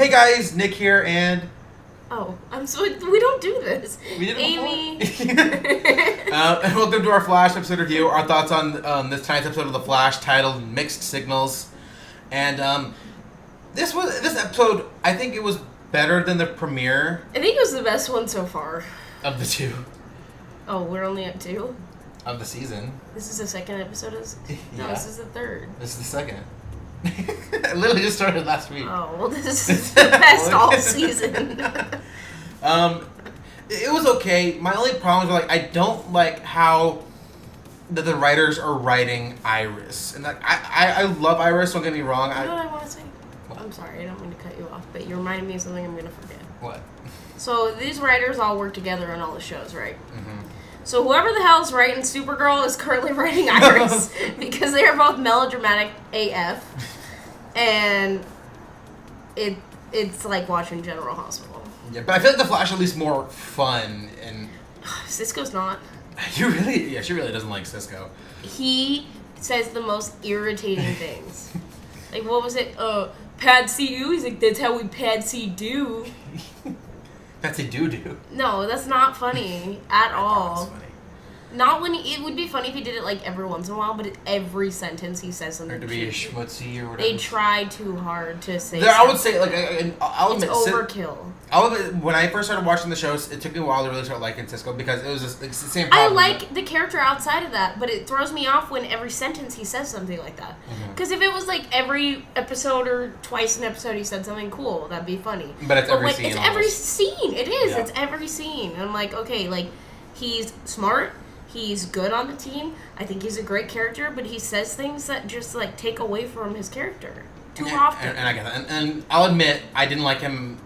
Hey guys, Nick here, and Oh, I'm so we don't do this. we did it Amy. and welcome to our Flash episode review. Our thoughts on this tonight's episode of The Flash, titled "Mixed Signals." And this episode, I think it was better than the premiere I think it was the best one so far. of the two Oh, we're only at 2? of the season. This is the second episode? No, Yeah. This is the third. This is the second. It literally just started last week. Oh, well, this is the best all season. It was okay. My only problem is I don't like how the writers are writing Iris, and I love Iris. Don't get me wrong. You know what I want to say? I'm sorry, I don't mean to cut you off, but you reminded me of something I'm going to forget. What? So these writers all work together on all the shows, right? Mm-hmm. So whoever the hell's writing Supergirl is currently writing Iris because they are both melodramatic AF, and it's like watching General Hospital. Yeah, but I feel like the Flash at least more fun, and Cisco's not. she really doesn't like Cisco. He says the most irritating things. Like, what was it? Patsy you? He's like, that's how we Patsy do. That's a doo-doo. No, that's not funny at all. That's funny. Not when it would be funny if he did it like every once in a while, but every sentence he says something. Or to be a schmutzy or whatever. They try too hard to say. I would say I'll it's admit overkill. I'll admit, when I first started watching the shows, it took me a while to really start liking Cisco because it was just it's the same I problem. like the character outside of that, but it throws me off when every sentence he says something like that. Because if it was like every episode or twice an episode he said something cool, that'd be funny. But it's every like, scene. It's almost. every scene. It is. Yeah. It's every scene. And I'm like, okay, like he's smart. He's good on the team. I think he's a great character, but he says things that just like take away from his character too often. And I get that. And I'll admit, I didn't like him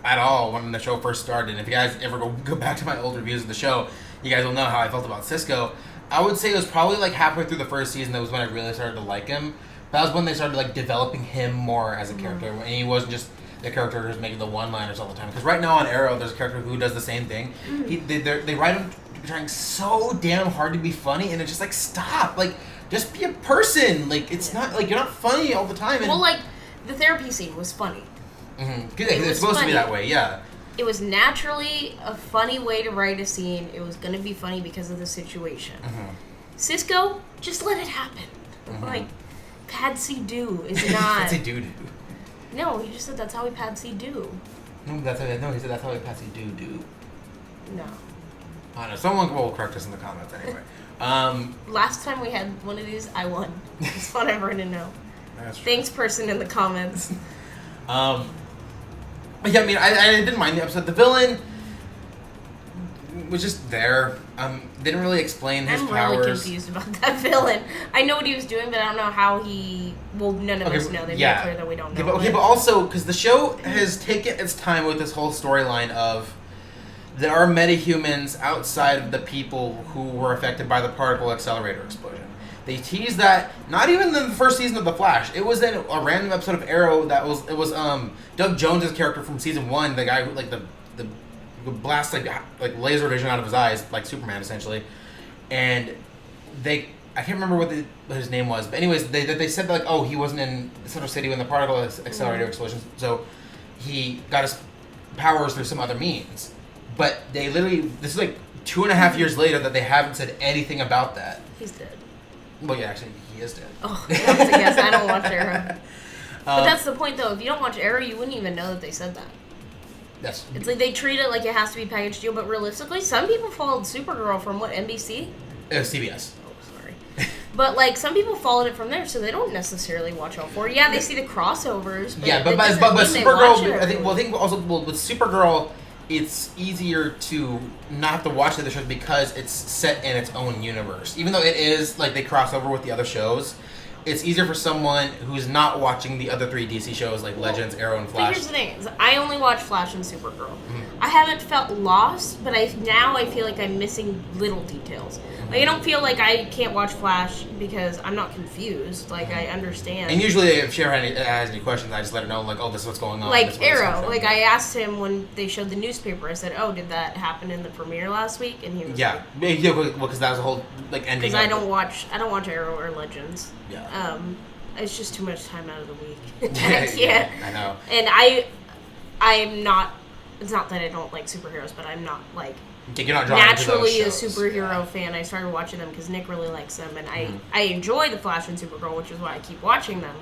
at all when the show first started. And if you guys ever go back to my old reviews of the show, you guys will know how I felt about Cisco. I would say it was probably like halfway through the first season that was when I really started to like him. That was when they started like developing him more as a character, and he wasn't just the character who's making the one-liners all the time. Because right now on Arrow, there's a character who does the same thing. They write him trying so damn hard to be funny, and it's just like, stop, like just be a person. Like it's not like you're not funny all the time. And, Well, like the therapy scene was funny. It's supposed to be that way, yeah. It was naturally a funny way to write a scene. It was going to be funny because of the situation. Cisco, just let it happen. Like, Patsy do is not. Patsy doo-doo. No, he just said that's how we Patsy do. No, he said that's how we Patsy doo-doo. No. I don't know. Someone will correct us in the comments anyway. Last time we had one of these, I won. Just want everyone to know. That's true. Thanks, person in the comments. But yeah, I mean, I didn't mind the episode. The villain was just there. Didn't really explain his powers. I'm really confused about that villain. I know what he was doing, but I don't know how he. Well, none of us know. They made it clear that we don't know. But also, because the show has taken its time with this whole storyline of there are metahumans outside of the people who were affected by the particle accelerator explosion. They teased that not even in the first season of The Flash. It was in a random episode of Arrow it was Doug Jones's character from season 1, the guy who like the blast like laser vision out of his eyes, like Superman essentially. And I can't remember what his name was, but anyways, they said like, oh, he wasn't in Central City when the particle accelerator explosion, so he got his powers through some other means. But they literally, this is like 2.5 years later that they haven't said anything about that. He's dead. Well, yeah, actually, he is dead. Oh, that's a guess. I don't watch Arrow. But that's the point, though. If you don't watch Arrow, you wouldn't even know that they said that. Yes. It's like they treat it like it has to be packaged deal, but realistically, some people followed Supergirl from what, NBC? CBS. Oh, sorry. But like some people followed it from there, so they don't necessarily watch all 4. Yeah, they see the crossovers. But Yeah, but that doesn't mean they Supergirl, watch it I think also with Supergirl, it's easier to not have to watch the other shows because it's set in its own universe. Even though it is like they cross over with the other shows, it's easier for someone who's not watching the other 3 DC shows like Legends, Arrow, and Flash. But here's the thing: is I only watch Flash and Supergirl. I haven't felt lost, but I feel like I'm missing little details. Like I don't feel like I can't watch Flash because I'm not confused. Like I understand. And usually, if she ever has any questions, I just let her know, like, oh, this is what's going on. Like Arrow, like I asked him when they showed the newspaper. I said, "Oh, did that happen in the premiere last week?" And he was yeah, because that was a whole like ending. Because I don't watch Arrow or Legends. Yeah. it's just too much time out of the week. I can't. Yeah, I know. And I'm not. It's not that I don't like superheroes, but I'm not like You're not drawn into those naturally a shows. superhero fan. I started watching them because Nick really likes them, and I enjoy the Flash and Supergirl, which is why I keep watching them.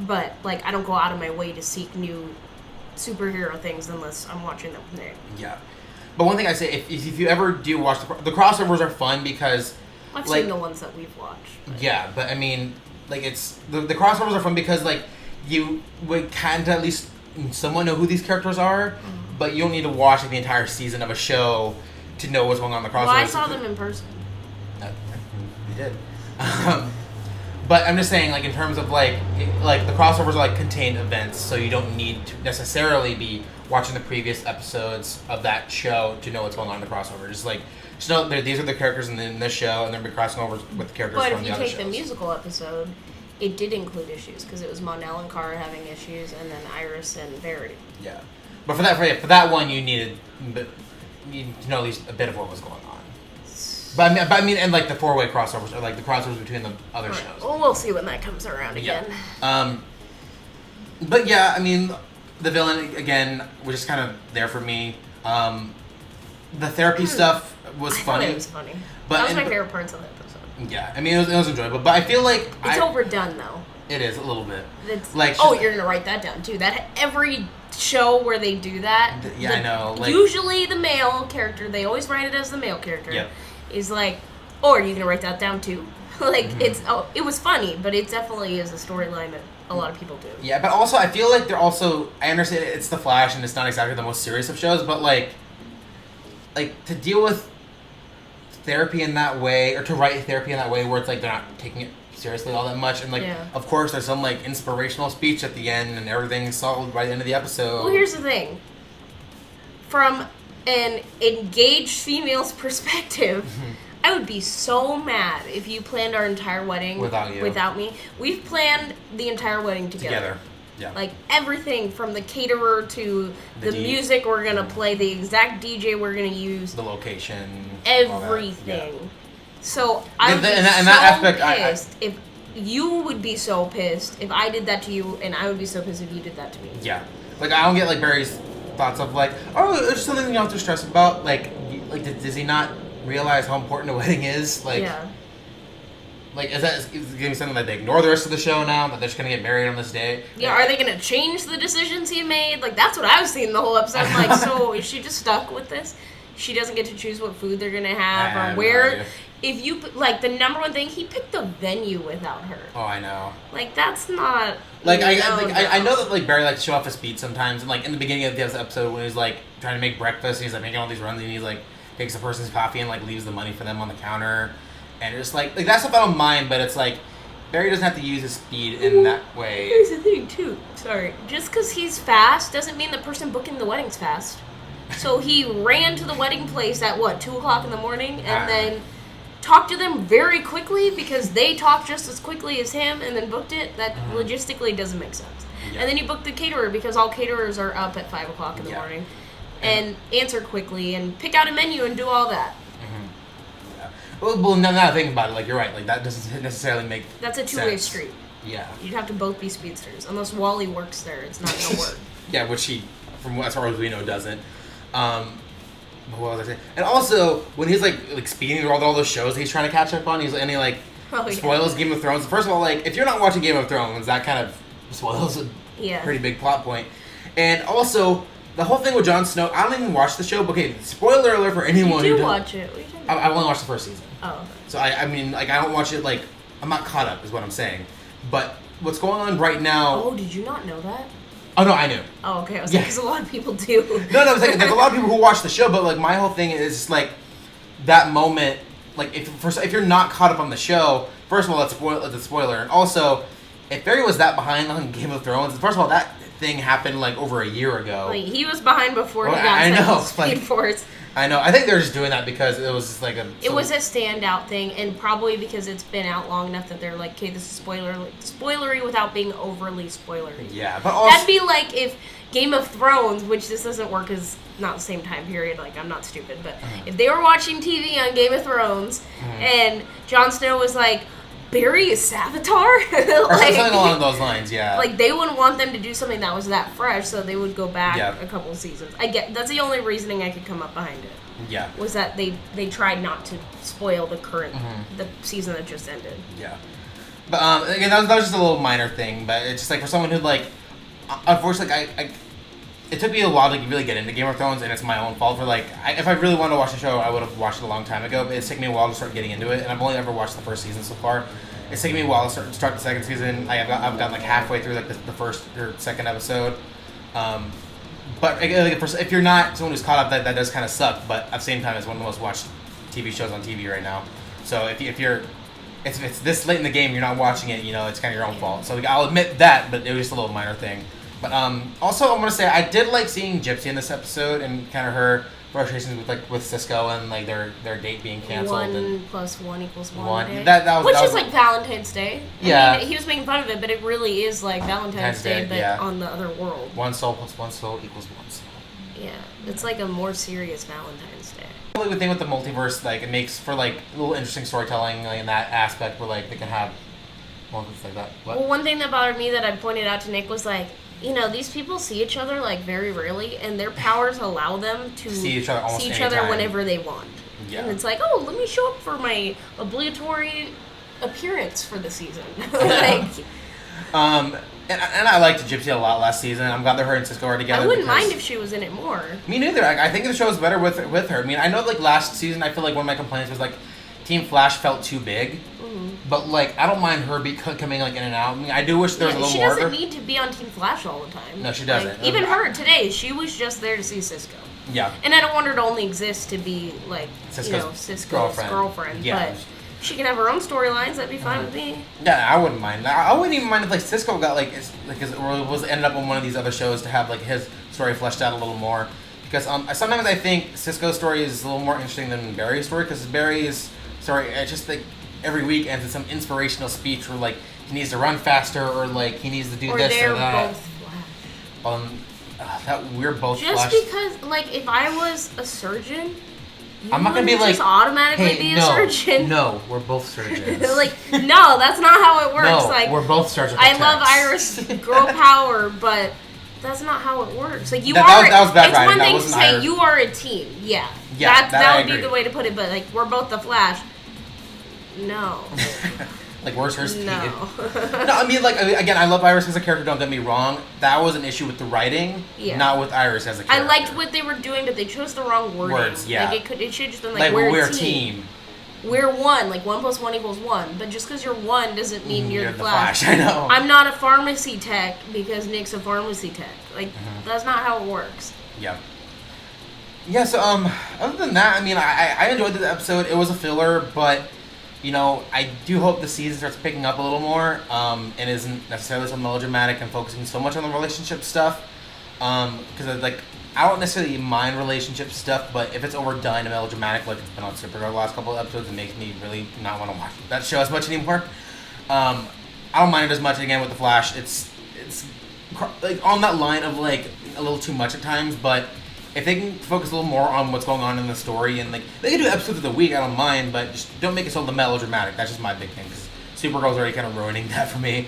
But like, I don't go out of my way to seek new superhero things unless I'm watching them. Yeah, but one thing I say, if you ever do watch the crossovers are fun because I've like, seen the ones that we've watched. But. Yeah, but I mean, like it's the crossovers are fun because like you would kind of at least somewhat know who these characters are, but you don't need to watch like the entire season of a show to know what's going on in the crossovers. Well, I saw them in person. You did. But I'm just saying, like in terms of like the crossovers are like contained events, so you don't need to necessarily be watching the previous episodes of that show to know what's going on in the crossover. Just know these are the characters in this show, and then be crossing over with the characters But from if the you other take shows. the musical episode, it did include issues because it was Mon-El and Kara having issues, and then Iris and Verity. Yeah, but for that one, you needed to know at least a bit of what was going on. But I mean, and like the 4-way crossovers, or like the crossovers between the other Right. shows. Well, we'll see when that comes around again. Yeah. But yeah, I mean, the villain again was just kind of there for me. The therapy stuff was I funny. thought it was funny. But That was my favorite parts of the episode. Yeah, I mean, it was enjoyable. But I feel like It's overdone though. It is a little bit. It's like you're gonna write that down too. That every show where they do that. I know. Like, usually the male character, they always write it as the male character. Yep. Is like, are you gonna write that down too? Like it was funny, but it definitely is a storyline that a lot of people do. Yeah, but also I feel like I understand it's the Flash and it's not exactly the most serious of shows, but like to deal with therapy in that way, or to write therapy in that way where it's like they're not taking it seriously all that much, and like of course there's some like inspirational speech at the end and everything's solved by the end of the episode. Well, here's the thing. From an engaged female's perspective, I would be so mad if you planned our entire wedding without me. We've planned the entire wedding together. Yeah. Like everything from the caterer to the music we're gonna play, the exact DJ we're gonna use, the location, everything. Yeah. So I would be pissed if you would be so pissed if I did that to you, and I would be so pissed if you did that to me. Yeah, like I don't get like Barry's thoughts of like, oh, it's just something you don't have to stress about. Like does he not realize how important a wedding is? Like, like is it gonna be something that they ignore the rest of the show now, that they're just gonna get married on this day? Yeah, are they gonna change the decisions he made? Like that's what I was seeing the whole episode. I'm like, so is she just stuck with this? She doesn't get to choose what food they're gonna have or where. If you like the number one thing, he picked the venue without her. Oh, I know. Like that's not. Like I know that like Barry likes to show off his speed sometimes, and like in the beginning of the episode when he's like trying to make breakfast, and he's like making all these runs, and he's like takes the person's coffee and like leaves the money for them on the counter, and it's like that stuff I don't mind, but it's like Barry doesn't have to use his speed in that way. Here's the thing too. Sorry, just because he's fast doesn't mean the person booking the wedding's fast. So he ran to the wedding place at 2:00 in the morning, and then talked to them very quickly because they talked just as quickly as him, and then booked it. That logistically doesn't make sense. Yeah. And then you booked the caterer because all caterers are up at 5:00 in the morning, and answer quickly and pick out a menu and do all that. Yeah. Well, now that I think about it, like you're right. Like that doesn't necessarily make. That's a two-way street. Yeah. You'd have to both be speedsters, unless Wally works there. It's not gonna work. Yeah, which he, as far as we know, doesn't. What was I saying? And also, when he's like speeding through all those shows he's trying to catch up on, he spoils Game of Thrones. First of all, like if you're not watching Game of Thrones, that kind of spoils a pretty big plot point. And also, the whole thing with Jon Snow, I don't even watch the show. But okay, spoiler alert for anyone you who watch it. I only watched the first season. Oh. Okay. So I mean, like I don't watch it. Like I'm not caught up, is what I'm saying. But what's going on right now? Oh, did you not know that? Oh no, I knew. Oh, okay. I was like, because a lot of people do. No, I was like, there's a lot of people who watch the show, but like my whole thing is like that moment. Like if you're not caught up on the show, first of all, that's a spoiler, and also if Barry was that behind on Game of Thrones, first of all, that thing happened like over a year ago. Like, he was behind before he got Speed Force. I know. I think they're just doing that because it was just like It was a standout thing, and probably because it's been out long enough that they're like, okay, this is spoilery without being overly spoilery. Yeah, but also that'd be like if Game of Thrones, which this doesn't work as not the same time period. Like I'm not stupid, but if they were watching TV on Game of Thrones and Jon Snow was like, Barry is Savitar? Or something along those lines, yeah. Like, they wouldn't want them to do something that was that fresh, so they would go back a couple seasons. That's the only reasoning I could come up behind it. Yeah. Was that they tried not to spoil the current, the season that just ended. Yeah. But, again, that was just a little minor thing, but it's just, like, for someone who, like, unfortunately, it took me a while to really get into Game of Thrones, and it's my own fault for, like, if I really wanted to watch the show, I would have watched it a long time ago, but it's taken me a while to start getting into it, and I've only ever watched the first season so far. It's taken me a while to start the second season. I've gotten, like, halfway through, like, the first or second episode. But, like, if you're not someone who's caught up, that does kind of suck, but at the same time, it's one of the most watched TV shows on TV right now. So if it's this late in the game, you're not watching it, you know, it's kind of your own fault. So, like, I'll admit that, but it was just a little minor thing. But also, I want to say I did like seeing Gypsy in this episode and kind of her frustrations with Cisco and like their date being canceled. 1 + 1 = 1 day. That Which was is like Valentine's Day. Yeah. I mean, he was making fun of it, but it really is like Valentine's Day, but on the other world. 1 soul + 1 soul = 1 soul. Yeah, it's like a more serious Valentine's Day. The thing with the multiverse, like, it makes for like a little interesting storytelling, like, in that aspect where like they can have moments like that. What? Well, one thing that bothered me that I pointed out to Nick was like, you know, these people see each other like very rarely, and their powers allow them to see each other whenever they want. Yeah. And it's like, oh, let me show up for my obligatory appearance for the season. like, and I liked Gypsy a lot last season. I'm glad that her and Cisco are together. I wouldn't mind if she was in it more. Me neither. I think the show is better with her. I mean, I know like last season, I feel like one of my complaints was like Team Flash felt too big. But, like, I don't mind her coming, like, in and out. I mean, I do wish there was a little more. She doesn't need to be on Team Flash all the time. No, she doesn't. Like, even her today, she was just there to see Cisco. Yeah. And I don't want her to only exist to be, like, Cisco's girlfriend. Yeah. But she can have her own storylines. That'd be fine with me. Yeah, I wouldn't mind. I wouldn't even mind if, like, Cisco got, was ended up on one of these other shows to have, like, his story fleshed out a little more. Because sometimes I think Cisco's story is a little more interesting than Barry's story. Because Barry's story, it's just, like, every week ends in some inspirational speech where, like, he needs to run faster or, like, he needs to do this or that. Or they're both Flash. We're both just Flash. Because, like, if I was a surgeon, I'm not gonna be like, just automatically be a surgeon. No, we're both surgeons. Like, no, that's not how it works. No, like, we're both surgical I techs. love Iris girl power, but that's not how it works. Like, you that was bad it's writing. one That thing to wasn't say Iris. you are a team. Yeah. That would be the way to put it. But like, we're both the Flash. No. Like, where's her speed? No. No, I mean, like, again, I love Iris as a character, don't get me wrong. That was an issue with the writing, not with Iris as a character. I liked what they were doing, but they chose the wrong wording. Words, yeah. Like, it should have just been like, we're a team. We're one, like 1 + 1 = 1. But just because you're one doesn't mean you're the Flash. I know. I'm not a pharmacy tech because Nick's a pharmacy tech. Like, that's not how it works. Yeah. Yeah, so, other than that, I mean, I enjoyed the episode. It was a filler, but, you know, I do hope the season starts picking up a little more, and isn't necessarily so melodramatic and focusing so much on the relationship stuff. Because, like, I don't necessarily mind relationship stuff, but if it's overdone and melodramatic, like it's been on Supergirl the last couple of episodes, it makes me really not want to watch that show as much anymore. I don't mind it as much, again, with The Flash. It's like, on that line of, like, a little too much at times, but if they can focus a little more on what's going on in the story, and, like, they can do episodes of the week, I don't mind, but just don't make it so melodramatic. That's just my big thing, because Supergirl's already kind of ruining that for me.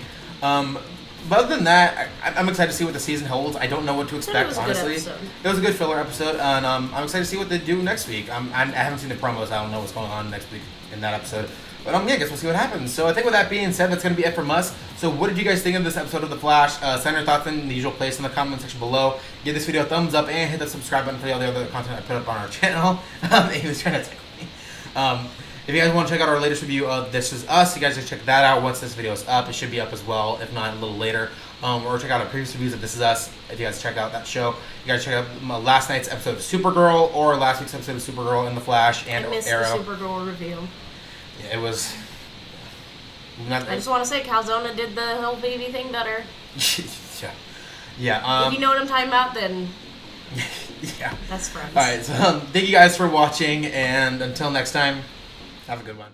But other than that, I'm excited to see what the season holds. I don't know what to expect, honestly. It was a good filler episode, and I'm excited to see what they do next week. I haven't seen the promos. I don't know what's going on next week in that episode. But yeah, I guess we'll see what happens. So I think with that being said, that's going to be it from us. So what did you guys think of this episode of The Flash? Send your thoughts in the usual place in the comment section below. Give this video a thumbs up and hit the subscribe button for all the other content I put up on our channel. He was trying to tickle me. If you guys want to check out our latest review of This Is Us, you guys just check that out once this video is up. It should be up as well, if not a little later. Or check out our previous reviews of This Is Us. If you guys check out that show, you guys check out last night's episode of Supergirl or last week's episode of Supergirl and The Flash and Arrow. I missed the Supergirl review. Yeah, it was. I just want to say Calzona did the whole baby thing better. Yeah. If you know what I'm talking about, then yeah, that's friends. All right, so thank you guys for watching, and until next time, have a good one.